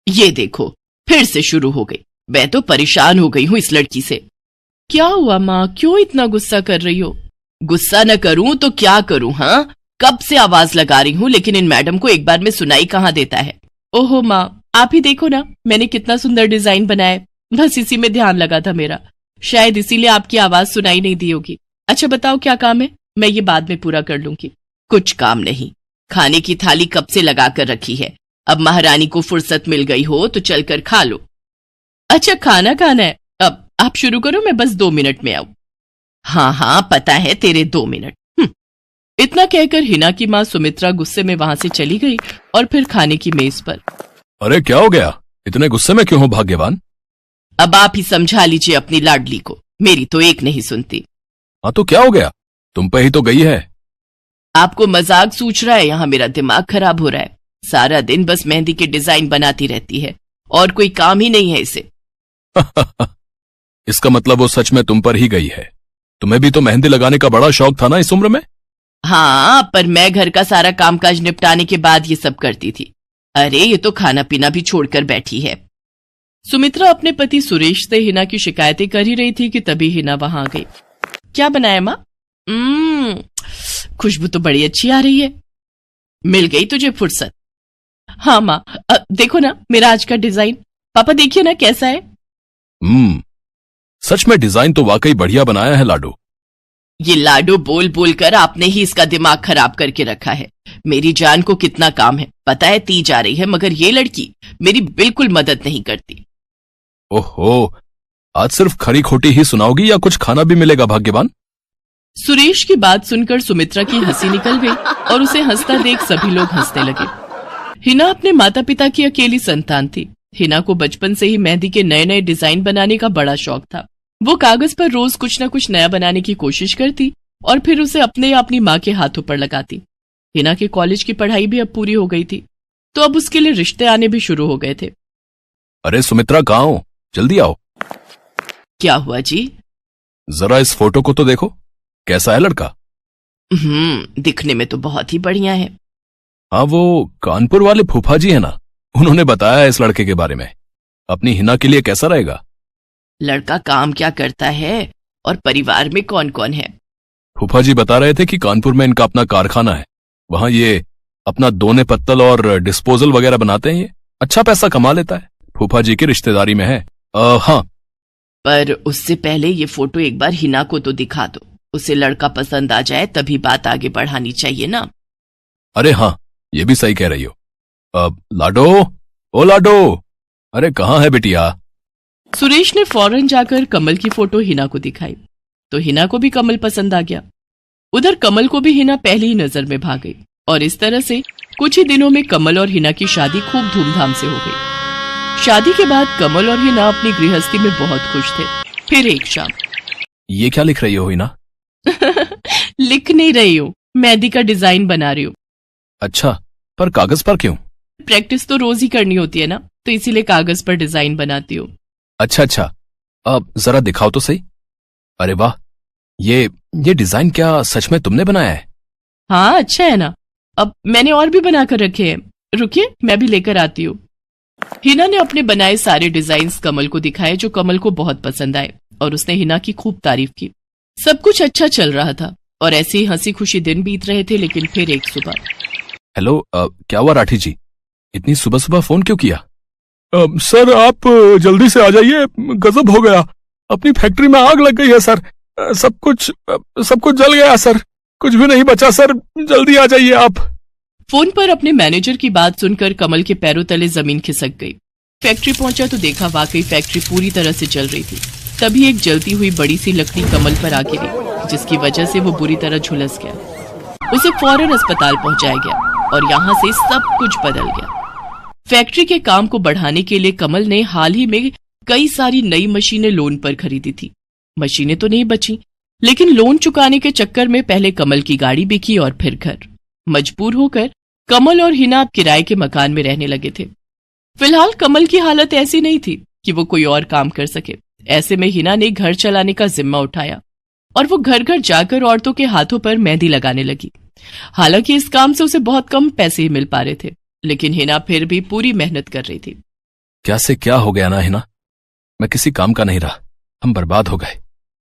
ये देखो, फिर से शुरू हो गई। मैं तो परेशान हो गई हूँ इस लड़की से। क्या हुआ माँ, क्यों इतना गुस्सा कर रही हो? गुस्सा न करूं तो क्या करूं? हाँ, कब से आवाज लगा रही हूँ, लेकिन इन मैडम को एक बार में सुनाई कहाँ देता है। ओहो माँ, आप ही देखो ना, मैंने कितना सुंदर डिजाइन बनाया, बस इसी में ध्यान लगा था मेरा, शायद इसीलिए आपकी आवाज सुनाई नहीं दी होगी। अच्छा बताओ क्या काम है, मैं ये बाद में पूरा कर लूंगी। कुछ काम नहीं, खाने की थाली कब से लगा कर रखी है, अब महारानी को फुर्सत मिल गई हो तो चलकर खा लो। अच्छा खाना खाना है, अब आप शुरू करो, मैं बस 2 मिनट में आऊं। हाँ हाँ पता है तेरे 2 मिनट। इतना कहकर हिना की माँ सुमित्रा गुस्से में वहां से चली गई और फिर खाने की मेज पर। अरे क्या हो गया, इतने गुस्से में क्यों हो भाग्यवान? अब आप ही समझा लीजिए अपनी लाडली को, मेरी तो एक नहीं सुनती। हाँ तो क्या हो गया, तुम पे ही तो गई है। आपको मजाक सूझ रहा है? यहाँ मेरा दिमाग खराब हो रहा है, सारा दिन बस मेहंदी के डिजाइन बनाती रहती है और कोई काम ही नहीं है इसे। इसका मतलब वो सच में तुम पर ही गई है। तुम्हें भी तो मेहंदी लगाने का बड़ा शौक था ना इस उम्र में? हाँ, पर मैं घर का सारा कामकाज निपटाने के बाद ये सब करती थी। अरे ये तो खाना पीना भी छोड़कर बैठी है। सुमित्रा अपने पति सुरेश से हिना की शिकायतें कर ही रही थी कि तभी हिना वहां आ गई। क्या बनाया माँ? खुशबू तो बड़ी अच्छी आ रही है। मिल गई तुझे फुर्सत? हाँ माँ, देखो ना मेरा आज का डिजाइन, पापा देखिए ना कैसा है। सच में डिजाइन तो वाकई बढ़िया बनाया है लाडो। ये लाडो बोल बोल कर आपने ही इसका दिमाग खराब करके रखा है। मेरी जान को कितना काम है पता है, ती जा रही है, मगर ये लड़की मेरी बिल्कुल मदद नहीं करती। ओहो, आज सिर्फ खरी खोटी ही सुनाओगी या कुछ खाना भी मिलेगा भाग्यवान? सुरेश की बात सुनकर सुमित्रा की हंसी निकल गई और उसे हंसता देख सभी लोग हंसने लगे। हिना अपने माता पिता की अकेली संतान थी। हिना को बचपन से ही मेहंदी के नए नए डिजाइन बनाने का बड़ा शौक था। वो कागज पर रोज कुछ न कुछ नया बनाने की कोशिश करती और फिर उसे अपने या अपनी माँ के हाथों पर लगाती। हिना के कॉलेज की पढ़ाई भी अब पूरी हो गई थी, तो अब उसके लिए रिश्ते आने भी शुरू हो गए थे। अरे सुमित्रा कहाँ हो, जल्दी आओ। क्या हुआ जी? जरा इस फोटो को तो देखो, कैसा है लड़का? दिखने में तो बहुत ही बढ़िया है। हाँ, वो कानपुर वाले फूफा जी है ना, उन्होंने बताया इस लड़के के बारे में। अपनी हिना के लिए कैसा रहेगा? लड़का काम क्या करता है और परिवार में कौन कौन है? फूफा जी बता रहे थे कि कानपुर में इनका अपना कारखाना है, वहां ये अपना दोने पत्तल और डिस्पोजल वगैरह बनाते हैं। ये अच्छा पैसा कमा लेता है, फूफा जी की रिश्तेदारी में है। हाँ, पर उससे पहले ये फोटो एक बार हिना को तो दिखा दो, उसे लड़का पसंद आ जाए तभी बात आगे बढ़ानी चाहिए ना। अरे हाँ, ये भी सही कह रही हो। लाडो, ओ लाडो, अरे कहाँ है बिटिया? सुरेश ने फौरन जाकर कमल की फोटो हिना को दिखाई तो हिना को भी कमल पसंद आ गया। उधर कमल को भी हिना पहली ही नजर में भाग गई और इस तरह से कुछ ही दिनों में कमल और हिना की शादी खूब धूमधाम से हो गई। शादी के बाद कमल और हिना अपनी गृहस्थी में बहुत खुश थे। फिर एक शाम। ये क्या लिख रही हो हिना? लिख नहीं रही हूँ, मेहंदी का डिजाइन बना रही हूँ। अच्छा, पर कागज पर क्यों? प्रैक्टिस तो रोज ही करनी होती है ना, तो इसीलिए कागज पर डिजाइन बनाती हूँ। अच्छा, अब जरा दिखाओ तो सही। अरे वाह, ये डिजाइन क्या सच में तुमने बनाया है? हाँ अच्छा है ना, अब मैंने और भी बनाकर रखे हैं, रुकिए मैं भी लेकर आती हूँ। हिना ने अपने बनाए सारे डिजाइन्स कमल को दिखाए, जो कमल को बहुत पसंद आए और उसने हिना की खूब तारीफ की। सब कुछ अच्छा चल रहा था और ऐसे ही हंसी खुशी दिन बीत रहे थे। लेकिन फिर एक सुबह। हेलो, क्या हुआ राठी जी, इतनी सुबह सुबह फोन क्यों किया? सर आप जल्दी से आ जाइए, गजब हो गया, अपनी फैक्ट्री में आग लग गई है सर, सब कुछ जल गया सर, कुछ भी नहीं बचा सर, जल्दी आ जाइए आप। फोन पर अपने मैनेजर की बात सुनकर कमल के पैरों तले जमीन खिसक गई। फैक्ट्री पहुंचा तो देखा वाकई फैक्ट्री पूरी तरह से जल रही थी। तभी एक जलती हुई बड़ी सी लकड़ी कमल पर आ गिरी, जिसकी वजह से वो बुरी तरह झुलस गया। उसे फौरन अस्पताल पहुंचाया गया और यहाँ से सब कुछ बदल गया। फैक्ट्री के काम को बढ़ाने के लिए कमल ने हाल ही में कई सारी नई मशीनें लोन पर खरीदी थी। मशीनें तो नहीं बची, लेकिन लोन चुकाने के चक्कर में पहले कमल की गाड़ी बिकी और फिर घर। मजबूर होकर कमल और हिना किराए के मकान में रहने लगे थे। फिलहाल कमल की हालत ऐसी नहीं थी कि वो कोई और काम कर सके। ऐसे में हिना ने घर चलाने का जिम्मा उठाया और वो घर घर जाकर औरतों के हाथों पर मेहंदी लगाने लगी। हालांकि इस काम से उसे बहुत कम पैसे ही मिल पा रहे थे, लेकिन हिना फिर भी पूरी मेहनत कर रही थी। क्या से क्या हो गया ना हिना, मैं किसी काम का नहीं रहा, हम बर्बाद हो गए।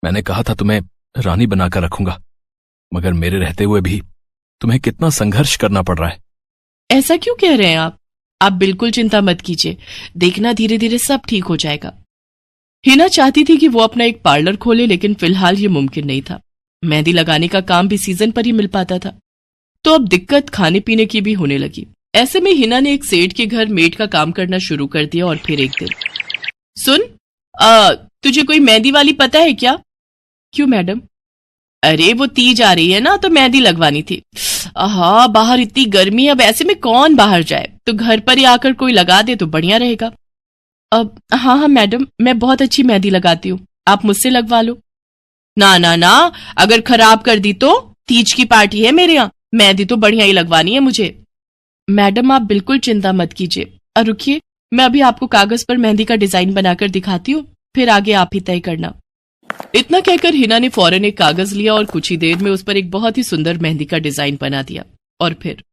मैंने कहा था तुम्हें रानी बनाकर रखूंगा, मगर मेरे रहते हुए भी तुम्हें कितना संघर्ष करना पड़ रहा है। ऐसा क्यों कह रहे हैं आप बिल्कुल चिंता मत कीजिए, देखना धीरे धीरे सब ठीक हो जाएगा। हिना चाहती थी कि वो अपना एक पार्लर खोले, लेकिन फिलहाल ये मुमकिन नहीं था। मेहंदी लगाने का काम भी सीजन पर ही मिल पाता था, तो अब दिक्कत खाने पीने की भी होने लगी। ऐसे में हिना ने एक सेठ के घर मेड का काम करना शुरू कर दिया। और फिर एक दिन, सुन, तुझे कोई मेहंदी वाली पता है क्या? क्यों मैडम? अरे वो तीज आ रही है ना, तो मेहंदी लगवानी थी। आहा, बाहर इतनी गर्मी है, अब ऐसे में कौन बाहर जाए, तो घर पर ही आकर कोई लगा दे तो बढ़िया रहेगा। अब हाँ मैडम, मैं बहुत अच्छी मेहंदी लगाती हूँ, आप मुझसे लगवा लो। ना ना ना, अगर खराब कर दी तो? तीज की पार्टी है मेरे यहाँ, मेहंदी तो बढ़िया ही लगवानी है मुझे। मैडम आप बिल्कुल चिंता मत कीजिए, और रुकिए, मैं अभी आपको कागज पर मेहंदी का डिजाइन बनाकर दिखाती हूँ, फिर आगे आप ही तय करना। इतना कहकर हिना ने फौरन एक कागज लिया और कुछ ही देर में उस पर एक बहुत ही सुंदर मेहंदी का डिजाइन बना दिया। और फिर,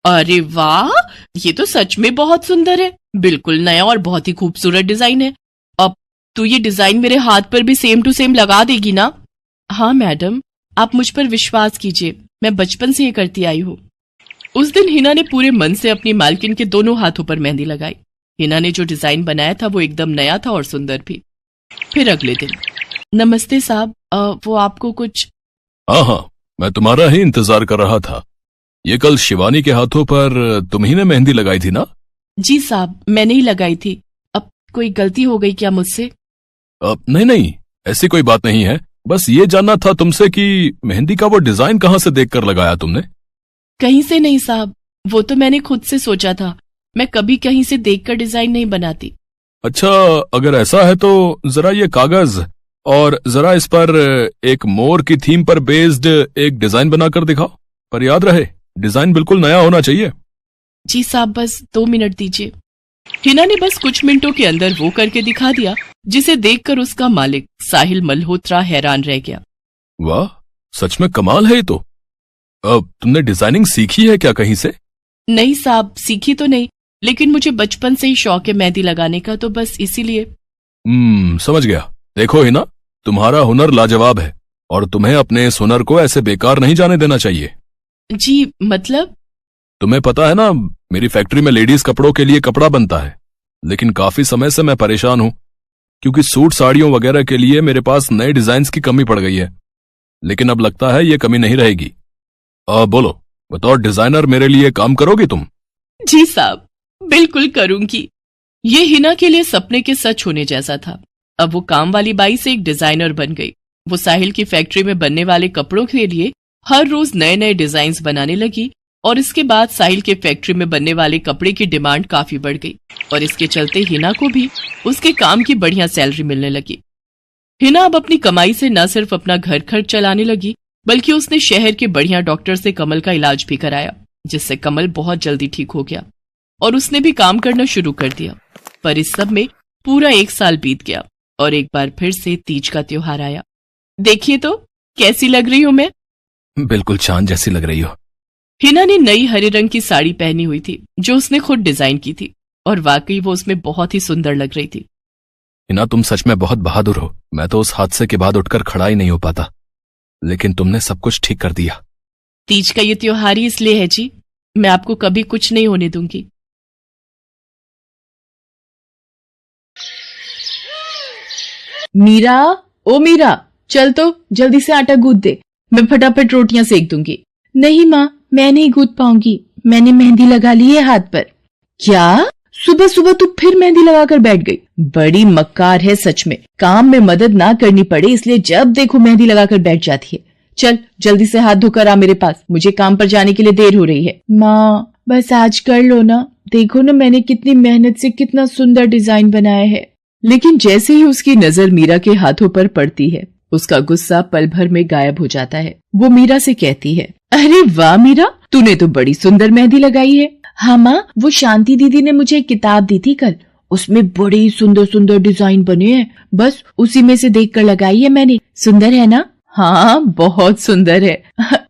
अरे वाह, ये तो सच में बहुत सुंदर है, बिल्कुल नया और बहुत ही खूबसूरत डिजाइन है। अब तो ये डिजाइन मेरे हाथ पर भी सेम टू सेम लगा देगी ना? हाँ मैडम, आप मुझ पर विश्वास कीजिए, मैं बचपन से ये करती आई हूँ। उस दिन हिना ने पूरे मन से अपनी मालकिन के दोनों हाथों पर मेहंदी लगाई। हिना ने जो डिजाइन बनाया था वो एकदम नया था और सुंदर भी। फिर अगले दिन, नमस्ते साहब, वो आपको कुछ? हाँ, मैं तुम्हारा ही इंतजार कर रहा था। ये कल शिवानी के हाथों पर तुम ही ने मेहंदी लगाई थी ना? जी साहब, मैंने ही लगाई थी। अब कोई गलती हो गई क्या मुझसे? नहीं, ऐसी कोई बात नहीं है। बस ये जानना था तुमसे कि मेहंदी का वो डिजाइन कहाँ से देखकर लगाया तुमने? कहीं से नहीं साहब, वो तो मैंने खुद से सोचा था, मैं कभी कहीं से देखकर डिजाइन नहीं बनाती। अच्छा, अगर ऐसा है तो जरा ये कागज और जरा इस पर एक मोर की थीम पर बेस्ड एक डिजाइन बनाकर दिखाओ, पर याद रहे डिजाइन बिल्कुल नया होना चाहिए। जी साहब, बस 2 मिनट दीजिए। हिना ने बस कुछ मिनटों के अंदर वो करके दिखा दिया, जिसे देखकर उसका मालिक साहिल मल्होत्रा हैरान रह गया। वाह, सच में कमाल है ये तो। अब तुमने डिजाइनिंग सीखी है क्या कहीं से? नहीं साहब, सीखी तो नहीं, लेकिन मुझे बचपन से ही शौक है मेहंदी लगाने का, तो बस इसीलिए। समझ गया। देखो हिना, तुम्हारा हुनर लाजवाब है और तुम्हें अपने इस हुनर को ऐसे बेकार नहीं जाने देना चाहिए। जी मतलब? तुम्हें पता है ना, मेरी फैक्ट्री में लेडीज कपड़ों के लिए कपड़ा बनता है, लेकिन काफी समय से मैं परेशान हूं, क्योंकि सूट साड़ियों वगैरह के लिए मेरे पास नए डिजाइन्स की कमी पड़ गई है। लेकिन अब लगता है ये कमी नहीं रहेगी। बोलो, बतौर डिजाइनर मेरे लिए काम करोगी तुम? जी साहब, बिल्कुल करूंगी। ये हिना के लिए सपने के सच होने जैसा था। अब वो काम वाली बाई से एक डिजाइनर बन गई। वो साहिल की फैक्ट्री में बनने वाले कपड़ों के लिए हर रोज नए नए डिजाइन्स बनाने लगी, और इसके बाद साहिल के फैक्ट्री में बनने वाले कपड़े की डिमांड काफी बढ़ गई, और इसके चलते हिना को भी उसके काम की बढ़िया सैलरी मिलने लगी। हिना अब अपनी कमाई से न सिर्फ अपना घर खर्च चलाने लगी, बल्कि उसने शहर के बढ़िया डॉक्टर से कमल का इलाज भी कराया, जिससे कमल बहुत जल्दी ठीक हो गया और उसने भी काम करना शुरू कर दिया। पर इस सब में पूरा 1 साल बीत गया और एक बार फिर से तीज का त्योहार आया। देखिए तो कैसी लग रही हूं मैं? बिल्कुल चांद जैसी लग रही हो। हिना ने नई हरे रंग की साड़ी पहनी हुई थी, जो उसने खुद डिजाइन की थी, और वाकई वो उसमें बहुत ही सुंदर लग रही थी। हिना, तुम सच में बहुत बहादुर हो। मैं तो उस हादसे के बाद उठकर खड़ा ही नहीं हो पाता, लेकिन तुमने सब कुछ ठीक कर दिया। तीज का ये त्योहार ही इसलिए है जी, मैं आपको कभी कुछ नहीं होने दूंगी। मीरा, ओ मीरा, चल तो जल्दी से आटा गूंथ दे, मैं फटाफट रोटियां सेक दूंगी। नहीं माँ, मैं नहीं गूंथ पाऊंगी, मैंने मेहंदी लगा ली है हाथ पर। क्या? सुबह सुबह तू फिर मेहंदी लगाकर बैठ गई? बड़ी मक्कार है सच में, काम में मदद ना करनी पड़े इसलिए जब देखो मेहंदी लगाकर बैठ जाती है। चल जल्दी से हाथ धोकर आ मेरे पास, मुझे काम पर जाने के लिए देर हो रही है। माँ बस आज कर लो ना, देखो ना मैंने कितनी मेहनत से कितना सुंदर डिजाइन बनाया है। लेकिन जैसे ही उसकी नजर मीरा के हाथों पर पड़ती है, उसका गुस्सा पल भर में गायब हो जाता है। वो मीरा से कहती है, अरे वाह मीरा, तूने तो बड़ी सुंदर मेहंदी लगाई है। हाँ माँ, वो शांति दीदी ने मुझे एक किताब दी थी कल, उसमें बड़े सुंदर सुंदर डिजाइन बने हैं, बस उसी में से देखकर लगाई है मैंने। सुंदर है ना? हाँ बहुत सुंदर है।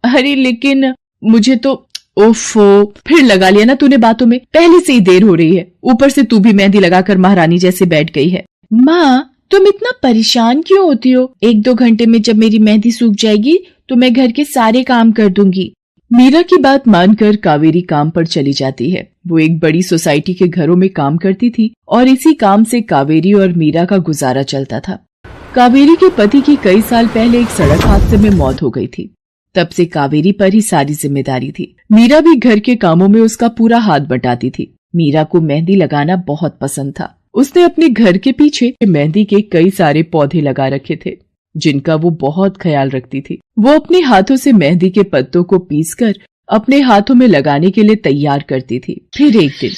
अरे लेकिन मुझे तो, ओफो, फिर लगा लिया ना तूने बातों में। पहले से ही देर हो रही है, ऊपर से तू भी मेहंदी लगाकर महारानी जैसे बैठ गई है। माँ तुम इतना परेशान क्यों होती हो? 1-2 घंटे में जब मेरी मेहंदी सूख जाएगी तो मैं घर के सारे काम कर दूंगी। मीरा की बात मानकर कावेरी काम पर चली जाती है। वो एक बड़ी सोसाइटी के घरों में काम करती थी और इसी काम से कावेरी और मीरा का गुजारा चलता था। कावेरी के पति की कई साल पहले एक सड़क हादसे में मौत हो गई थी। तब से कावेरी पर ही सारी जिम्मेदारी थी। मीरा भी घर के कामों में उसका पूरा हाथ बटाती थी। मीरा को मेहंदी लगाना बहुत पसंद था। उसने अपने घर के पीछे मेहंदी के कई सारे पौधे लगा रखे थे जिनका वो बहुत ख्याल रखती थी। वो अपने हाथों से मेहंदी के पत्तों को पीसकर अपने हाथों में लगाने के लिए तैयार करती थी। फिर एक दिन,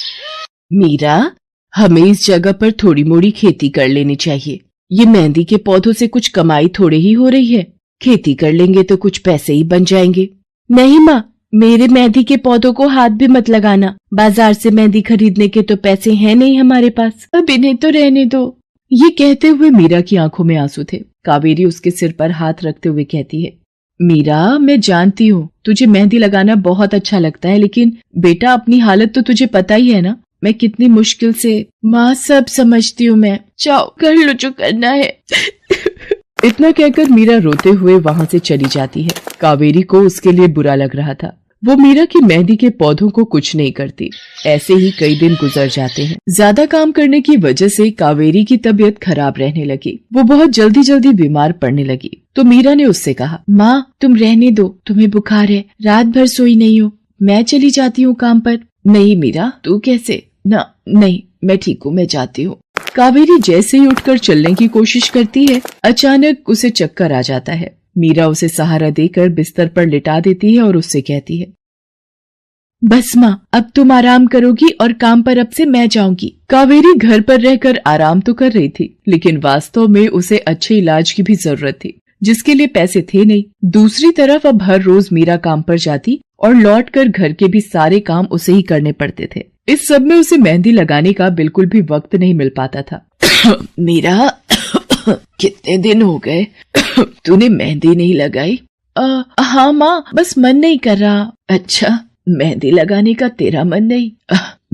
मीरा हमें इस जगह पर थोड़ी मोड़ी खेती कर लेनी चाहिए। ये मेहंदी के पौधों से कुछ कमाई थोड़ी ही हो रही है, खेती कर लेंगे तो कुछ पैसे ही बन जाएंगे। नहीं माँ, मेरे मेहंदी के पौधों को हाथ भी मत लगाना। बाजार से मेहंदी खरीदने के तो पैसे हैं नहीं हमारे पास, अब इन्हें तो रहने दो। ये कहते हुए मीरा की आंखों में आंसू थे। कावेरी उसके सिर पर हाथ रखते हुए कहती है, मीरा मैं जानती हूँ तुझे मेहंदी लगाना बहुत अच्छा लगता है, लेकिन बेटा अपनी हालत तो तुझे पता ही है ना, मैं कितनी मुश्किल से। माँ सब समझती हूँ मैं, जाओ कर लो जो करना है। इतना कहकर मीरा रोते हुए वहाँ से चली जाती है। कावेरी को उसके लिए बुरा लग रहा था। वो मीरा की मेहंदी के पौधों को कुछ नहीं करती। ऐसे ही कई दिन गुजर जाते हैं। ज्यादा काम करने की वजह से कावेरी की तबीयत खराब रहने लगी। वो बहुत जल्दी जल्दी बीमार पड़ने लगी। तो मीरा ने उससे कहा, माँ तुम रहने दो, तुम्हें बुखार है, रात भर सोई नहीं हो, मैं चली जाती हूँ काम पर। नहीं मीरा तू कैसे? ना नहीं मैं ठीक हूँ, मैं जाती हूँ। कावेरी जैसे ही उठकर चलने की कोशिश करती है, अचानक उसे चक्कर आ जाता है। मीरा उसे सहारा देकर बिस्तर पर लिटा देती है और उससे कहती है, बस माँ अब तुम आराम करोगी और काम पर अब से मैं जाऊंगी। कावेरी घर पर रहकर आराम तो कर रही थी, लेकिन वास्तव में उसे अच्छे इलाज की भी जरूरत थी, जिसके लिए पैसे थे नहीं। दूसरी तरफ अब हर रोज मीरा काम पर जाती और लौटकर घर के भी सारे काम उसे ही करने पड़ते थे। इस सब में उसे मेहंदी लगाने का बिल्कुल भी वक्त नहीं मिल पाता था। मीरा कितने दिन हो गए तूने मेहंदी नहीं लगाई? हाँ माँ, बस मन नहीं कर रहा। अच्छा, मेहंदी लगाने का तेरा मन नहीं?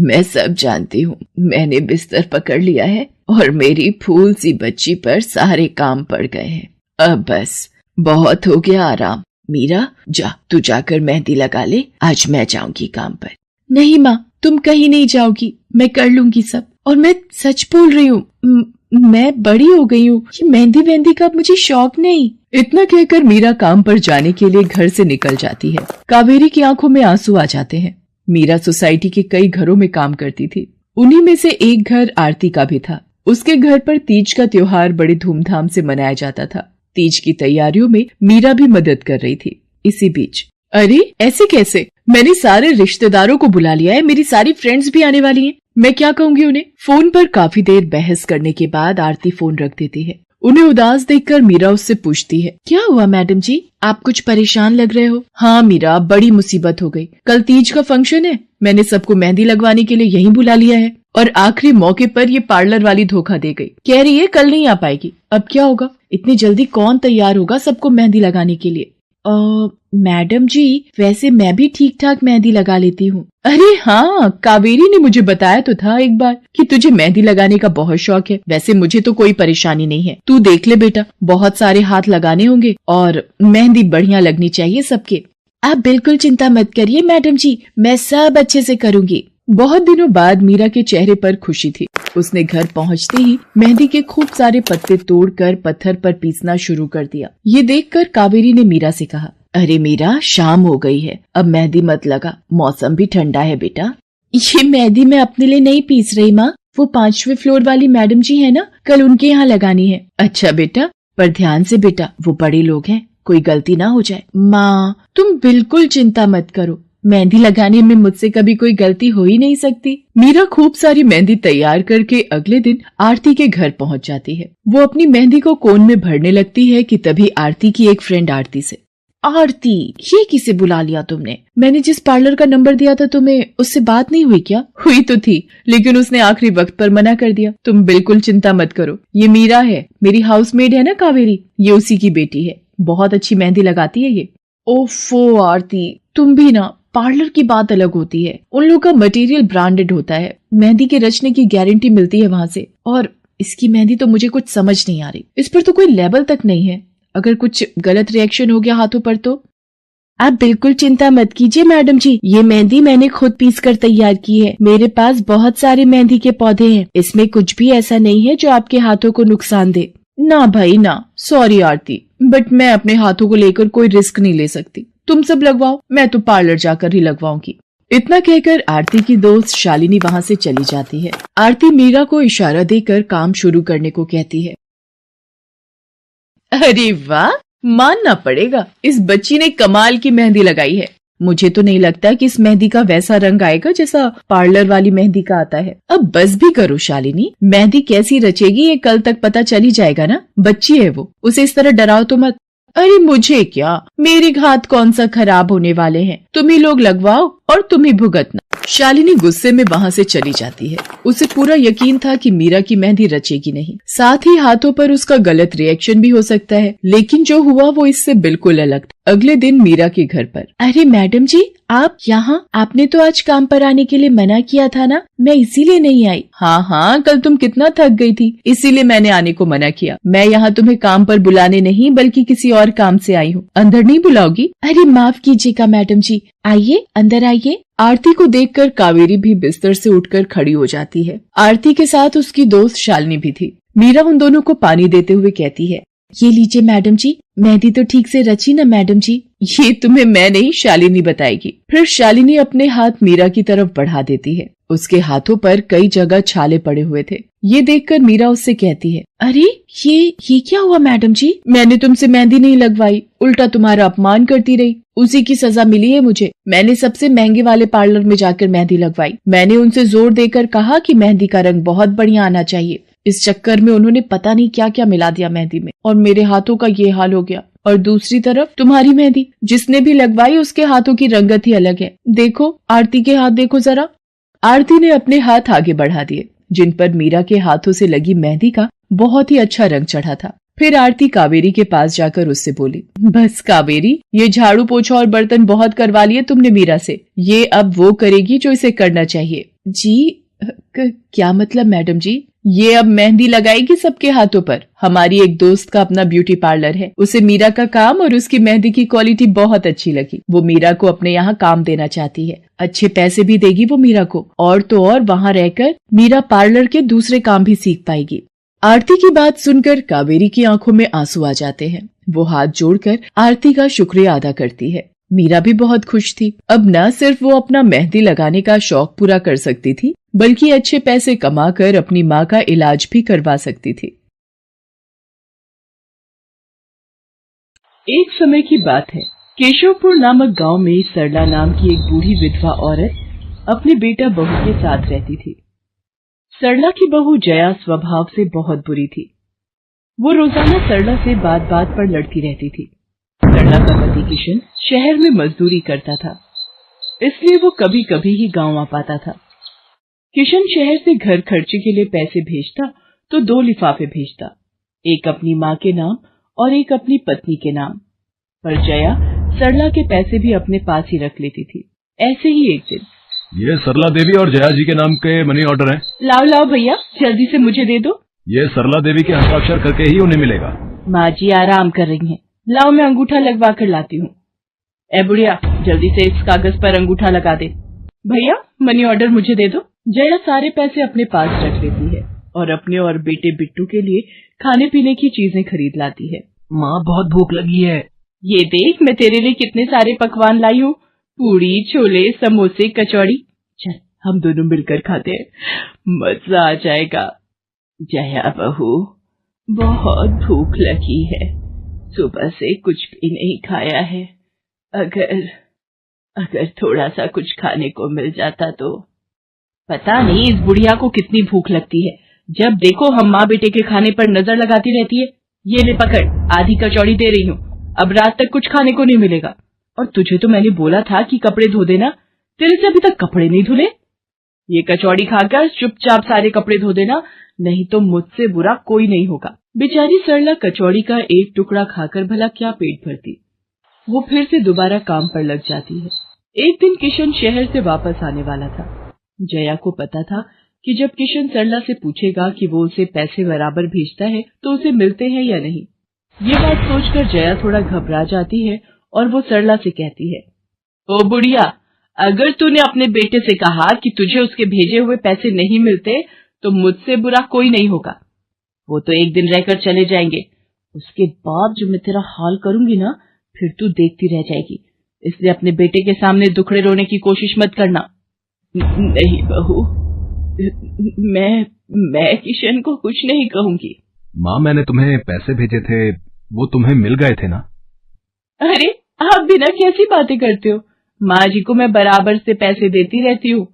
मैं सब जानती हूँ। मैंने बिस्तर पकड़ लिया है और मेरी फूल सी बच्ची पर सारे काम पड़ गए हैं। अब बस बहुत हो गया आराम। मीरा जा, तू जाकर मेहंदी लगा ले, आज मैं जाऊंगी काम पर। नहीं माँ, तुम कहीं नहीं जाओगी, मैं कर लूंगी सब। और मैं सच बोल रही हूँ, मैं बड़ी हो गई हूँ, ये मेहंदी का मुझे शौक नहीं। इतना कहकर मीरा काम पर जाने के लिए घर से निकल जाती है। कावेरी की आंखों में आंसू आ जाते हैं। मीरा सोसाइटी के कई घरों में काम करती थी। उन्हीं में से एक घर आरती का भी था। उसके घर पर तीज का त्योहार बड़े धूमधाम से मनाया जाता था। तीज की तैयारियों में मीरा भी मदद कर रही थी। इसी बीच, अरे ऐसे कैसे? मैंने सारे रिश्तेदारों को बुला लिया है, मेरी सारी फ्रेंड्स भी आने वाली हैं। मैं क्या कहूँगी उन्हें? फोन पर काफी देर बहस करने के बाद आरती फोन रख देती है। उन्हें उदास देखकर मीरा उससे पूछती है, क्या हुआ मैडम जी, आप कुछ परेशान लग रहे हो? हाँ मीरा, बड़ी मुसीबत हो गई। कल तीज का फंक्शन है, मैंने सबको मेहंदी लगवाने के लिए यहीं बुला लिया है और आखिरी मौके पर ये पार्लर वाली धोखा दे गई। कह रही है कल नहीं आ पाएगी। अब क्या होगा? इतनी जल्दी कौन तैयार होगा सबको मेहंदी लगाने के लिए? मैडम जी, वैसे मैं भी ठीक ठाक मेहंदी लगा लेती हूँ। अरे हाँ, कावेरी ने मुझे बताया तो था एक बार कि तुझे मेहंदी लगाने का बहुत शौक है। वैसे मुझे तो कोई परेशानी नहीं है, तू देख ले बेटा, बहुत सारे हाथ लगाने होंगे और मेहंदी बढ़िया लगनी चाहिए सबके। आप बिल्कुल चिंता मत करिए मैडम जी, मैं सब अच्छे से करूँगी। बहुत दिनों बाद मीरा के चेहरे पर खुशी थी। उसने घर पहुंचते ही मेहंदी के खूब सारे पत्ते तोड़कर पत्थर पर पीसना शुरू कर दिया। ये देखकर कावेरी ने मीरा से कहा, अरे मीरा, शाम हो गई है, अब मेहंदी मत लगा, मौसम भी ठंडा है बेटा। ये मेहंदी मैं अपने लिए नहीं पीस रही माँ, वो 5वें फ्लोर वाली मैडम जी है ना, कल उनके यहाँ लगानी है। अच्छा बेटा, पर ध्यान से बेटा, वो बड़े लोग हैं, कोई गलती ना हो जाए। माँ तुम बिल्कुल चिंता मत करो, मेहंदी लगाने में मुझसे कभी कोई गलती हो ही नहीं सकती। मीरा खूब सारी मेहंदी तैयार करके अगले दिन आरती के घर पहुंच जाती है। वो अपनी मेहंदी को कोन में भरने लगती है कि तभी आरती की एक फ्रेंड आरती से, आरती ये किसे बुला लिया तुमने? मैंने जिस पार्लर का नंबर दिया था तुम्हें, उससे बात नहीं हुई क्या? हुई तो थी, लेकिन उसने आखिरी वक्त पर मना कर दिया। तुम बिल्कुल चिंता मत करो, ये मीरा है, मेरी हाउसमेड है ना कावेरी, ये उसी की बेटी है। बहुत अच्छी मेहंदी लगाती है ये। ओफो आरती, तुम भी ना, पार्लर की बात अलग होती है, उन लोगों का मटेरियल ब्रांडेड होता है, मेहंदी के रचने की गारंटी मिलती है वहां से, और इसकी मेहंदी तो मुझे कुछ समझ नहीं आ रही, इस पर तो कोई लेबल तक नहीं है, अगर कुछ गलत रिएक्शन हो गया हाथों पर तो। आप बिल्कुल चिंता मत कीजिए मैडम जी, ये मेहंदी मैंने खुद पीस कर तैयार की है, मेरे पास बहुत सारे मेहंदी के पौधे हैं, इसमें कुछ भी ऐसा नहीं है जो आपके हाथों को नुकसान दे। ना भाई ना, सॉरी आरती, बट मैं अपने हाथों को लेकर कोई रिस्क नहीं ले सकती, तुम सब लगवाओ, मैं तो पार्लर जाकर ही लगवाऊंगी। इतना कहकर आरती की दोस्त शालिनी वहां से चली जाती है। आरती मीरा को इशारा देकर काम शुरू करने को कहती है। अरे वाह, मानना पड़ेगा, इस बच्ची ने कमाल की मेहंदी लगाई है। मुझे तो नहीं लगता कि इस मेहंदी का वैसा रंग आएगा जैसा पार्लर वाली मेहंदी का आता है। अब बस भी करो शालिनी, मेहंदी कैसी रचेगी ये कल तक पता चल ही जाएगा ना, बच्ची है वो, उसे इस तरह डराओ तो मत। अरे मुझे क्या, मेरे हाथ कौन सा खराब होने वाले हैं, तुम ही लोग लगवाओ और तुम ही भुगतना। शालिनी गुस्से में वहां से चली जाती है। उसे पूरा यकीन था कि मीरा की मेहंदी रचेगी नहीं, साथ ही हाथों पर उसका गलत रिएक्शन भी हो सकता है, लेकिन जो हुआ वो इससे बिल्कुल अलग था। अगले दिन मीरा के घर पर। अरे मैडम जी, आप यहाँ, आपने तो आज काम पर आने के लिए मना किया था ना, मैं इसीलिए नहीं आई। हाँ, कल तुम कितना थक गई थी, इसीलिए मैंने आने को मना किया। मैं यहाँ तुम्हें काम पर बुलाने नहीं बल्कि किसी और काम से आई हूँ, अंदर नहीं बुलाओगी? अरे माफ कीजिएगा मैडम जी, आइए अंदर आइए। आरती को देखकर कावेरी भी बिस्तर से उठकर खड़ी हो जाती है। आरती के साथ उसकी दोस्त शालिनी भी थी। मीरा उन दोनों को पानी देते हुए कहती है, ये लीजिए मैडम जी, मेहंदी तो ठीक से रची ना मैडम जी? ये तुम्हें मैं नहीं, शालिनी बताएगी। फिर शालिनी अपने हाथ मीरा की तरफ बढ़ा देती है। उसके हाथों पर कई जगह छाले पड़े हुए थे। ये देखकर मीरा उससे कहती है, अरे ये क्या हुआ मैडम जी? मैंने तुमसे मेहंदी नहीं लगवाई, उल्टा तुम्हारा अपमान करती रही, उसी की सजा मिली है मुझे। मैंने सबसे महंगे वाले पार्लर में जाकर मेहंदी लगवाई। मैंने उनसे जोर देकर कहा कि मेहंदी का रंग बहुत बढ़िया आना चाहिए। इस चक्कर में उन्होंने पता नहीं क्या क्या मिला दिया मेहंदी में, और मेरे हाथों का ये हाल हो गया। और दूसरी तरफ तुम्हारी मेहंदी, जिसने भी लगवाई उसके हाथों की रंगत ही अलग है। देखो आरती के हाथ देखो जरा। आरती ने अपने हाथ आगे बढ़ा दिए, जिन पर मीरा के हाथों से लगी मेहंदी का बहुत ही अच्छा रंग चढ़ा था। फिर आरती कावेरी के पास जाकर उससे बोली, बस कावेरी, ये झाड़ू पोछा और बर्तन बहुत करवा लिए तुमने मीरा से, ये अब वो करेगी जो इसे करना चाहिए। जी क्या मतलब मैडम जी? ये अब मेहंदी लगाएगी सबके हाथों पर। हमारी एक दोस्त का अपना ब्यूटी पार्लर है, उसे मीरा का काम और उसकी मेहंदी की क्वालिटी बहुत अच्छी लगी। वो मीरा को अपने यहाँ काम देना चाहती है, अच्छे पैसे भी देगी वो मीरा को, और तो और वहाँ रहकर मीरा पार्लर के दूसरे काम भी सीख पाएगी। आरती की बात सुनकर कावेरी की आंखों में आंसू आ जाते हैं। वो हाथ जोड़कर आरती का शुक्रिया अदा करती है। मीरा भी बहुत खुश थी। अब न सिर्फ वो अपना मेहंदी लगाने का शौक पूरा कर सकती थी, बल्कि अच्छे पैसे कमाकर अपनी माँ का इलाज भी करवा सकती थी। एक समय की बात है, केशवपुर नामक गांव में सरला नाम की एक बूढ़ी विधवा औरत अपने बेटा बहू के साथ रहती थी। सरला की बहू जया स्वभाव से बहुत बुरी थी। वो रोजाना सरला से बात बात पर लड़ती रहती थी। सरला का पति किशन शहर में मजदूरी करता था, इसलिए वो कभी कभी ही गांव आ पाता था। किशन शहर से घर खर्चे के लिए पैसे भेजता तो 2 लिफाफे भेजता, एक अपनी माँ के नाम और एक अपनी पत्नी के नाम। पर जया सरला के पैसे भी अपने पास ही रख लेती थी। ऐसे ही एक दिन, ये सरला देवी और जया जी के नाम के मनी ऑर्डर हैं। लाओ भैया, जल्दी से मुझे दे दो। ये सरला देवी के हस्ताक्षर करके ही उन्हें मिलेगा। माँ जी आराम कर रही हैं, लाओ मैं अंगूठा लगवा कर लाती हूँ। ए बुढ़िया, जल्दी से इस कागज पर अंगूठा लगा दे। भैया मनी ऑर्डर मुझे दे दो। जया सारे पैसे अपने पास रख लेती है और अपने और बेटे बिट्टू के लिए खाने पीने की चीजें खरीद लाती है। माँ बहुत भूख लगी है। ये देख मैं तेरे लिए कितने सारे पकवान लाई हूँ, पूड़ी, छोले, समोसे, कचौड़ी। चल हम दोनों मिलकर खाते हैं, मजा आ जाएगा। जया बहू, बहुत भूख लगी है, सुबह से कुछ भी नहीं खाया है। अगर थोड़ा सा कुछ खाने को मिल जाता तो। पता नहीं इस बुढ़िया को कितनी भूख लगती है, जब देखो हम माँ बेटे के खाने पर नजर लगाती रहती है। ये ले पकड़, आधी कचौड़ी दे रही हूँ, अब रात तक कुछ खाने को नहीं मिलेगा। और तुझे तो मैंने बोला था कि कपड़े धो देना, तेरे से अभी तक कपड़े नहीं धुले। ये कचौड़ी खाकर चुपचाप सारे कपड़े धो देना, नहीं तो मुझसे बुरा कोई नहीं होगा। बेचारी सरला कचौड़ी का एक टुकड़ा खाकर भला क्या पेट भरती। वो फिर से दोबारा काम पर लग जाती है। एक दिन किशन शहर से वापस आने वाला था। जया को पता था कि जब किशन सरला से पूछेगा कि वो उसे पैसे बराबर भेजता है तो उसे मिलते हैं या नहीं। ये बात सोचकर जया थोड़ा घबरा जाती है और वो सरला से कहती है, ओ बुढ़िया, अगर तूने अपने बेटे से कहा कि तुझे उसके भेजे हुए पैसे नहीं मिलते तो मुझसे बुरा कोई नहीं होगा। वो तो एक दिन रहकर चले जाएंगे, उसके बाद जो मैं तेरा हाल करूंगी ना, फिर तू देखती रह जाएगी। इसलिए अपने बेटे के सामने दुखड़े रोने की कोशिश मत करना। नहीं बहू, मैं किशन को कुछ नहीं कहूंगी। माँ, मैंने तुम्हें पैसे भेजे थे, वो तुम्हें मिल गए थे ना? अरे आप बिना कैसी बातें करते हो? माँ जी को मैं बराबर से पैसे देती रहती हूँ।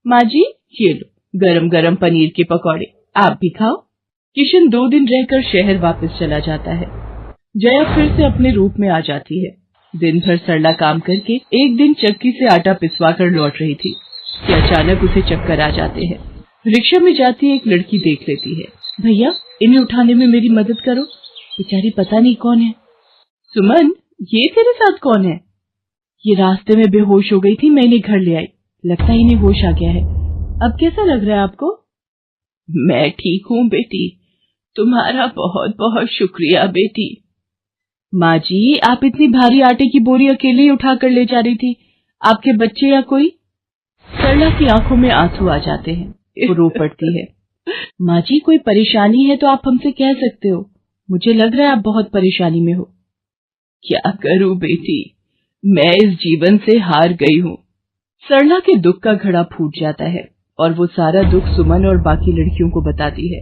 माँ जी, ये लो गरम गरम पनीर के पकौड़े, आप भी खाओ। किशन 2 दिन रहकर शहर वापस चला जाता है। जया फिर से अपने रूप में आ जाती है। दिन भर सरला काम करके एक दिन चक्की से आटा पिसवा कर लौट रही थी कि अचानक उसे चक्कर आ जाते हैं। रिक्शा में जाती एक लड़की देख लेती है। भैया, इन्हें उठाने में मेरी मदद करो, बेचारी पता नहीं कौन है। सुमन, ये तेरे साथ कौन है? ये रास्ते में बेहोश हो गई थी, मैं इन्हें घर ले आई, लगता है इन्हें होश आ गया है। अब कैसा लग रहा है आपको? मैं ठीक हूँ बेटी, तुम्हारा बहुत बहुत शुक्रिया बेटी। माँ जी, आप इतनी भारी आटे की बोरी अकेले ही उठा कर ले जा रही थी, आपके बच्चे या कोई? सरला की आंखों में आंसू आ जाते हैं, वो रो पड़ती है। माँ जी, कोई परेशानी है तो आप हमसे कह सकते हो, मुझे लग रहा है आप बहुत परेशानी में हो। क्या करूं बेटी, मैं इस जीवन से हार गई हूँ। सरला के दुख का घड़ा फूट जाता है और वो सारा दुख सुमन और बाकी लड़कियों को बताती है।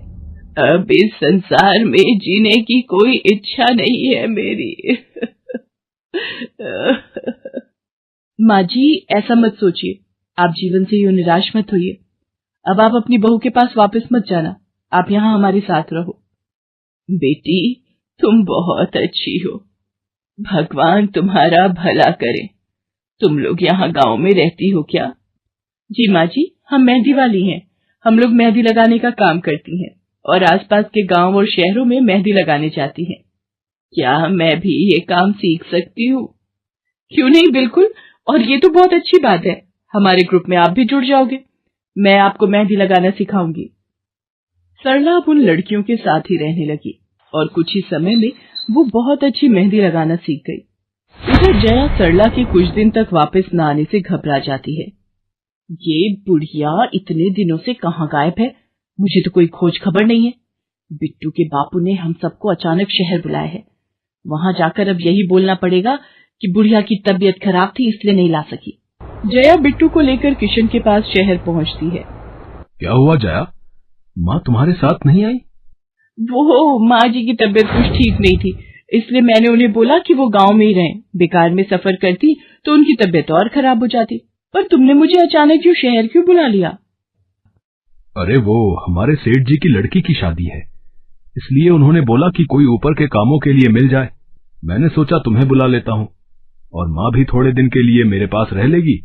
अब इस संसार में जीने की कोई इच्छा नहीं है मेरी। माँ जी, ऐसा मत सोचिए, आप जीवन से यूं निराश मत होइए। अब आप अपनी बहू के पास वापस मत जाना, आप यहाँ हमारे साथ रहो। बेटी, तुम बहुत अच्छी हो, भगवान तुम्हारा भला करे। तुम लोग यहाँ गांव में रहती हो क्या? जी माँ जी, हम मेहंदी वाली हैं। हम लोग मेहंदी लगाने का काम करती हैं और आसपास के गांव और शहरों में मेहंदी लगाने जाती हैं। क्या मैं भी ये काम सीख सकती हूँ? क्यों नहीं, बिल्कुल, और ये तो बहुत अच्छी बात है। हमारे ग्रुप में आप भी जुड़ जाओगे, मैं आपको मेहंदी लगाना सिखाऊंगी। सरला अब उन लड़कियों के साथ ही रहने लगी और कुछ ही समय में वो बहुत अच्छी मेहंदी लगाना सीख गई। इधर जया सरला के कुछ दिन तक वापस न आने से घबरा जाती है। ये बुढ़िया इतने दिनों से कहाँ गायब है, मुझे तो कोई खोज खबर नहीं है। बिट्टू के बापू ने हम सबको अचानक शहर बुलाया है, वहां जाकर अब यही बोलना पड़ेगा कि बुढ़िया की तबीयत खराब थी इसलिए नहीं ला सकी। जया बिट्टू को लेकर किशन के पास शहर पहुंचती है। क्या हुआ जया, माँ तुम्हारे साथ नहीं आई? वो माँ जी की तबीयत कुछ ठीक नहीं थी, इसलिए मैंने उन्हें बोला कि वो गांव में ही रहें। बेकार में सफर करती तो उनकी तबीयत और खराब हो जाती। पर तुमने मुझे अचानक क्यों शहर क्यों बुला लिया? अरे वो हमारे सेठ जी की लड़की की शादी है, इसलिए उन्होंने बोला कि कोई ऊपर के कामों के लिए मिल जाए। मैंने सोचा तुम्हें बुला लेता हूँ, और माँ भी थोड़े दिन के लिए मेरे पास रह लेगी।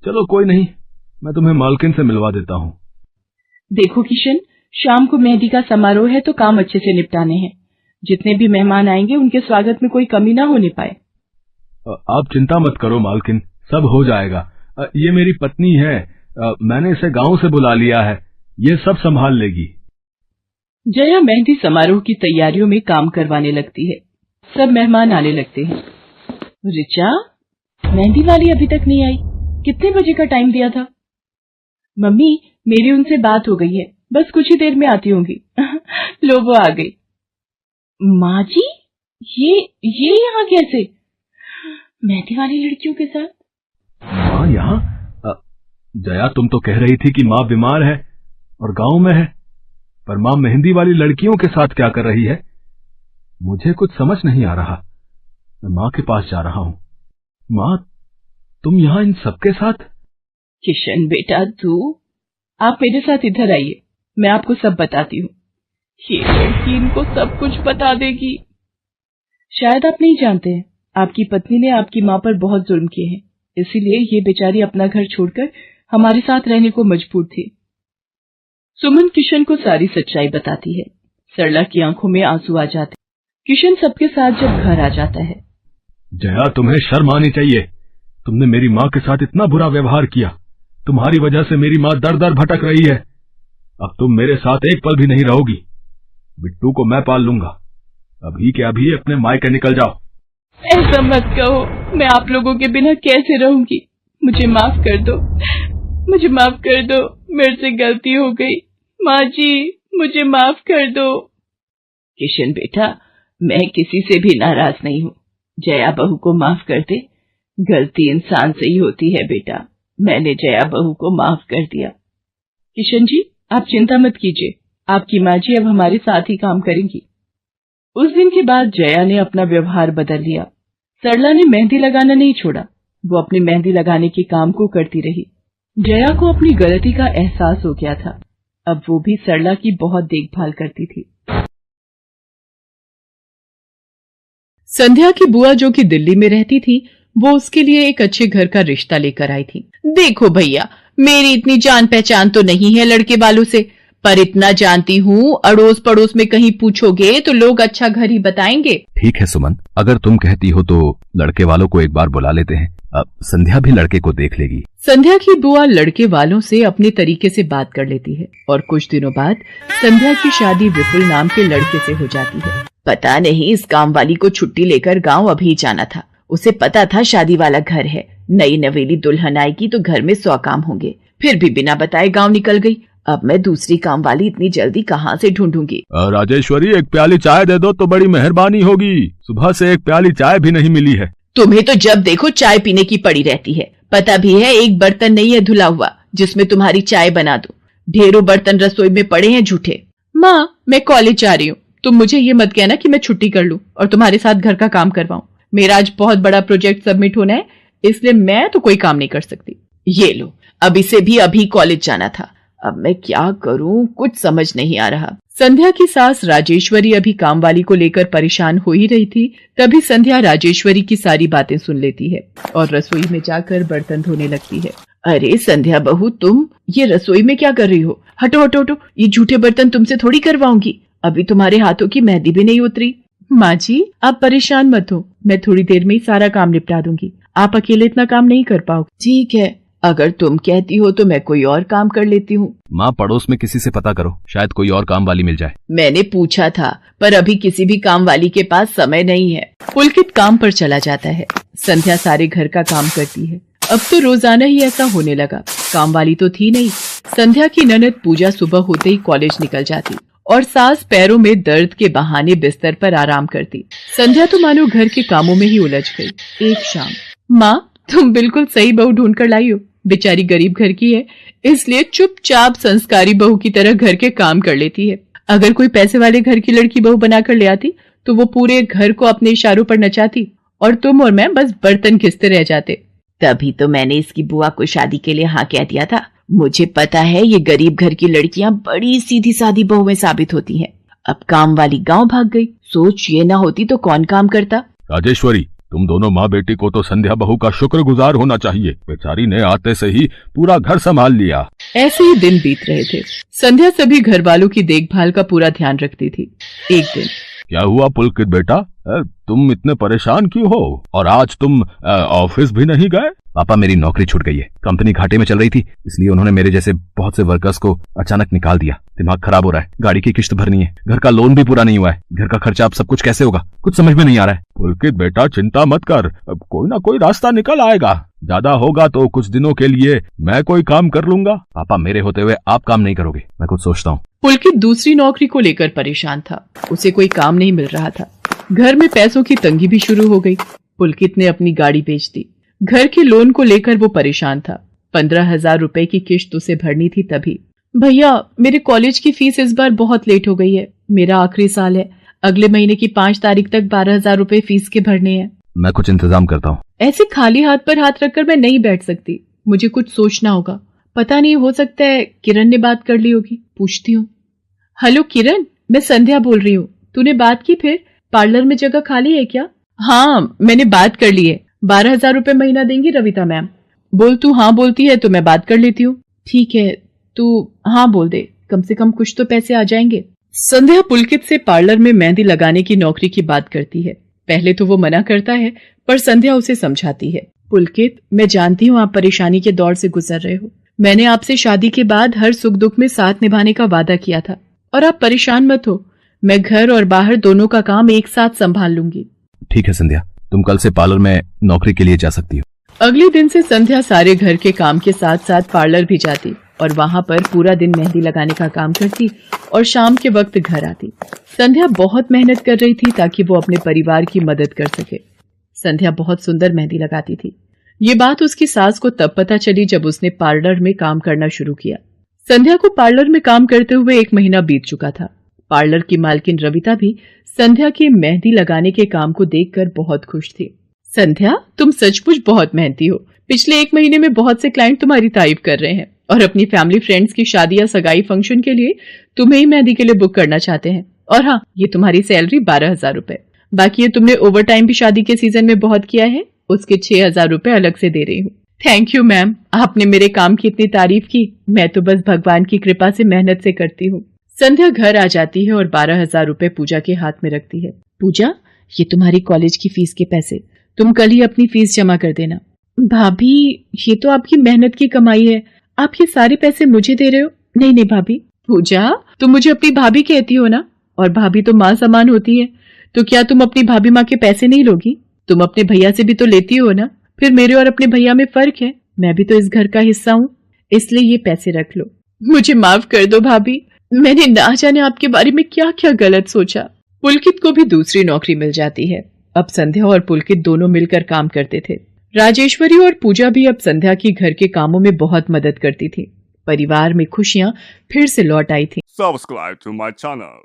चलो कोई नहीं, मैं तुम्हें मालकिन से मिलवा देता हूँ। देखो किशन, शाम को मेहंदी का समारोह है तो काम अच्छे से निपटाने हैं। जितने भी मेहमान आएंगे उनके स्वागत में कोई कमी ना होने पाए। आप चिंता मत करो मालकिन, सब हो जाएगा। ये मेरी पत्नी है, मैंने इसे गांव से बुला लिया है, ये सब संभाल लेगी। जया मेहंदी समारोह की तैयारियों में काम करवाने लगती है। सब मेहमान आने लगते हैं। रिचा, मेहंदी वाली अभी तक नहीं आई, कितने बजे का टाइम दिया था? मम्मी, मेरी उनसे बात हो गई है, बस कुछ ही देर में आती होंगी। लो वो आ गई। माँ जी, ये यहाँ कैसे? मेहंदी वाली लड़कियों के साथ? माँ यहाँ? जया, तुम तो कह रही थी कि माँ बीमार है और गांव में है, पर माँ मेहंदी वाली लड़कियों के साथ क्या कर रही है? मुझे कुछ समझ नहीं आ रहा। मैं माँ के पास जा रहा हूँ। माँ, तुम यहाँ इन सबके साथ? किशन बेटा, आप मेरे साथ इधर आइए, मैं आपको सब बताती हूँ। ये लड़की इनको सब कुछ बता देगी। शायद आप नहीं जानते हैं, आपकी पत्नी ने आपकी माँ पर बहुत जुल्म किए हैं, इसीलिए ये बेचारी अपना घर छोड़कर हमारे साथ रहने को मजबूर थी। सुमन किशन को सारी सच्चाई बताती है। सरला की आंखों में आंसू आ जाते। किशन सबके साथ जब घर आ जाता है। जया, तुम्हें शर्म आनी चाहिए। तुमने मेरी माँ के साथ इतना बुरा व्यवहार किया। तुम्हारी वजह से मेरी माँ दर दर भटक रही है। अब तुम मेरे साथ एक पल भी नहीं रहोगी। बिट्टू को मैं पाल लूंगा। अभी के अभी अपने मायके निकल जाओ। ऐसा मत कहो, मैं आप लोगों के बिना कैसे रहूंगी। मुझे माफ कर दो, मुझे माफ कर दो, मेरे से गलती हो गई। माँ जी, मुझे माफ कर दो। किशन बेटा, मैं किसी से भी नाराज नहीं हूँ। जया बहू को माफ कर दे। गलती इंसान से ही होती है बेटा। मैंने जया बहू को माफ कर दिया। किशन जी, आप चिंता मत कीजिए, आपकी माँ जी अब हमारे साथ ही काम करेंगी। उस दिन के बाद जया ने अपना व्यवहार बदल लिया। सरला ने मेहंदी लगाना नहीं छोड़ा। वो अपनी मेहंदी लगाने के काम को करती रही। जया को अपनी गलती का एहसास हो गया था। अब वो भी सरला की बहुत देखभाल करती थी। संध्या की बुआ, जो कि दिल्ली में रहती थी, वो उसके लिए एक अच्छे घर का रिश्ता लेकर आई थी। देखो भैया, मेरी इतनी जान पहचान तो नहीं है लड़के वालों से, पर इतना जानती हूँ, अड़ोस पड़ोस में कहीं पूछोगे तो लोग अच्छा घर ही बताएंगे। ठीक है सुमन, अगर तुम कहती हो तो लड़के वालों को एक बार बुला लेते हैं। अब संध्या भी लड़के को देख लेगी। संध्या की बुआ लड़के वालों से अपने तरीके से बात कर लेती है और कुछ दिनों बाद संध्या की शादी विपुल नाम के लड़के से हो जाती है। पता नहीं इस काम वाली को छुट्टी लेकर गांव अभी जाना था। उसे पता था शादी वाला घर है, नई नवेली दुल्हन आएगी तो घर में 100 काम होंगे, फिर भी बिना बताए गांव निकल गई। अब मैं दूसरी काम वाली इतनी जल्दी कहाँ से ढूंढूंगी। राजेश्वरी, एक प्याली चाय दे दो तो बड़ी मेहरबानी होगी। सुबह से एक प्याली चाय भी नहीं मिली है। तुम्हें तो जब देखो चाय पीने की पड़ी रहती है। पता भी है एक बर्तन नहीं है धुला हुआ जिसमें तुम्हारी चाय बना दूं। ढेरों बर्तन रसोई में पड़े हैं झूठे। माँ, मैं कॉलेज जा रही हूँ, तुम मुझे ये मत कहना कि मैं छुट्टी कर लूं और तुम्हारे साथ घर का काम करवाऊं। मेरा आज बहुत बड़ा प्रोजेक्ट सबमिट होना है, इसलिए मैं तो कोई काम नहीं कर सकती। ये लो, अब इसे भी अभी कॉलेज जाना था। अब मैं क्या करूं, कुछ समझ नहीं आ रहा। संध्या की सास राजेश्वरी अभी काम वाली को लेकर परेशान हो ही रही थी। तभी संध्या राजेश्वरी की सारी बातें सुन लेती है और रसोई में जाकर बर्तन धोने लगती है। अरे संध्या बहू, तुम ये रसोई में क्या कर रही हो? हटो हटो हटो, ये झूठे बर्तन तुमसे थोड़ी करवाऊंगी। अभी तुम्हारे हाथों की मेहंदी भी नहीं उतरी। माँ जी, आप परेशान मत हो, मैं थोड़ी देर में ही सारा काम निपटा दूंगी। आप अकेले इतना काम नहीं कर पाओगे। ठीक है, अगर तुम कहती हो तो मैं कोई और काम कर लेती हूँ। माँ, पड़ोस में किसी से पता करो, शायद कोई और काम वाली मिल जाए। मैंने पूछा था, पर अभी किसी भी काम वाली के पास समय नहीं है। पुलकित काम पर चला जाता है। संध्या सारे घर का काम करती है। अब तो रोजाना ही ऐसा होने लगा। काम वाली तो थी नहीं। संध्या की ननद पूजा सुबह होते ही कॉलेज निकल जाती और सास पैरों में दर्द के बहाने बिस्तर पर आराम करती। संध्या तो मानो घर के कामों में ही उलझ गई। एक शाम, माँ, तुम बिल्कुल सही बहू ढूंढ कर लाई हो। बेचारी गरीब घर की है, इसलिए चुपचाप संस्कारी बहू की तरह घर के काम कर लेती है। अगर कोई पैसे वाले घर की लड़की बहू बनाकर ले आती तो वो पूरे घर को अपने इशारों पर नचाती और तुम और मैं बस बर्तन घिसते रह जाते। तभी तो मैंने इसकी बुआ को शादी के लिए हाँ कह दिया था। मुझे पता है ये गरीब घर की लड़कियां बड़ी सीधी सादी बहुएं साबित होती हैं। अब काम वाली गांव भाग गई। सोच ये ना होती तो कौन काम करता। राजेश्वरी, तुम दोनों माँ बेटी को तो संध्या बहू का शुक्रगुजार होना चाहिए। बेचारी ने आते से ही पूरा घर संभाल लिया। ऐसे ही दिन बीत रहे थे। संध्या सभी घर वालों की देखभाल का पूरा ध्यान रखती थी। एक दिन, क्या हुआ पुलकित बेटा, तुम इतने परेशान क्यों हो? और आज तुम ऑफिस भी नहीं गए? पापा, मेरी नौकरी छूट गई है। कंपनी घाटे में चल रही थी, इसलिए उन्होंने मेरे जैसे बहुत से वर्कर्स को अचानक निकाल दिया। दिमाग खराब हो रहा है, गाड़ी की किश्त भरनी है, घर का लोन भी पूरा नहीं हुआ है। घर का खर्चा अब सब कुछ कैसे होगा, कुछ समझ में नहीं आ रहा है। पुलकित बेटा, चिंता मत कर, अब कोई ना कोई रास्ता निकल आएगा। ज्यादा होगा तो कुछ दिनों के लिए मैं कोई काम कर लूंगा। पापा, मेरे होते हुए आप काम नहीं करोगे, मैं कुछ सोचता हूँ। पुलकित दूसरी नौकरी को लेकर परेशान था। उसे कोई काम नहीं मिल रहा था। घर में पैसों की तंगी भी शुरू हो गई। पुलकित ने अपनी गाड़ी बेच दी। घर के लोन को लेकर वो परेशान था। 15,000 रुपए की किश्त उसे भरनी थी। तभी, भैया, मेरे कॉलेज की फीस इस बार बहुत लेट हो गई है। मेरा आखिरी साल है, अगले महीने की 5 तारीख तक 12,000 रुपए फीस के भरने हैं। मैं कुछ इंतजाम करता हूँ। ऐसे खाली हाथ पर हाथ रखकर मैं नहीं बैठ सकती, मुझे कुछ सोचना होगा। पता नहीं, हो सकता है किरण ने बात कर ली होगी, पूछती हूँ। हेलो किरण, मैं संध्या बोल रही हूँ। तूने बात की फिर? पार्लर में जगह खाली है क्या? हाँ, मैंने बात कर ली है। 12,000 रुपए महीना देंगी रविता मैम। बोल, तू हाँ बोलती है तो मैं बात कर लेती हूँ। ठीक है, तू हाँ बोल दे, कम से कम कुछ तो पैसे आ जाएंगे। संध्या पुलकित से पार्लर में मेहंदी लगाने की नौकरी की बात करती है। पहले तो वो मना करता है, पर संध्या उसे समझाती है। पुलकित, मैं जानती हूँ आप परेशानी के दौर से गुजर रहे हो। मैंने आपसे शादी के बाद हर सुख दुख में साथ निभाने का वादा किया था, और आप परेशान मत हो, मैं घर और बाहर दोनों का काम एक साथ संभाल लूंगी। ठीक है संध्या, तुम कल से पार्लर में नौकरी के लिए जा सकती हो। अगले दिन से संध्या सारे घर के काम के साथ साथ पार्लर भी जाती और वहां पर पूरा दिन मेहंदी लगाने का काम करती और शाम के वक्त घर आती। संध्या बहुत मेहनत कर रही थी ताकि वो अपने परिवार की मदद कर सके। संध्या बहुत सुंदर मेहंदी लगाती थी। ये बात उसकी सास को तब पता चली जब उसने पार्लर में काम करना शुरू किया। संध्या को पार्लर में काम करते हुए 1 महीना बीत चुका था। पार्लर की मालकिन रविता भी संध्या के मेहंदी लगाने के काम को देखकर बहुत खुश थी। संध्या, तुम सचमुच बहुत मेहनती हो। पिछले 1 महीने में बहुत से क्लाइंट तुम्हारी तारीफ कर रहे हैं और अपनी फैमिली फ्रेंड्स की शादी या सगाई फंक्शन के लिए तुम्हें ही मेहंदी के लिए बुक करना चाहते हैं। और हाँ, ये तुम्हारी सैलरी 12,000 रुपए। बाकी ये तुमने ओवर टाइम भी शादी के सीजन में बहुत किया है, उसके 6,000 रुपए अलग से दे रही हूँ। थैंक यू मैम, आपने मेरे काम की इतनी तारीफ की। मैं तो बस भगवान की कृपा से मेहनत से करती हूँ। संध्या घर आ जाती है और 12,000 रुपए पूजा के हाथ में रखती है। पूजा, ये तुम्हारी कॉलेज की फीस के पैसे, तुम कल ही अपनी फीस जमा कर देना। भाभी, ये तो आपकी मेहनत की कमाई है, आप ये सारे पैसे मुझे दे रहे हो? नहीं नहीं भाभी। पूजा, तुम मुझे अपनी भाभी कहती हो ना, और भाभी तो माँ समान होती है, तो क्या तुम अपनी भाभी माँ के पैसे नहीं लोगी? तुम अपने भैया से भी तो लेती हो ना। फिर मेरे और अपने भैया में फर्क है, मैं भी तो इस घर का हिस्सा हूँ, इसलिए ये पैसे रख लो। मुझे माफ कर दो भाभी, मैंने ना जाने आपके बारे में क्या क्या गलत सोचा। पुलकित को भी दूसरी नौकरी मिल जाती है। अब संध्या और पुलकित दोनों मिलकर काम करते थे। राजेश्वरी और पूजा भी अब संध्या की घर के कामों में बहुत मदद करती थी। परिवार में खुशियां फिर से लौट आई थी। Subscribe to my channel.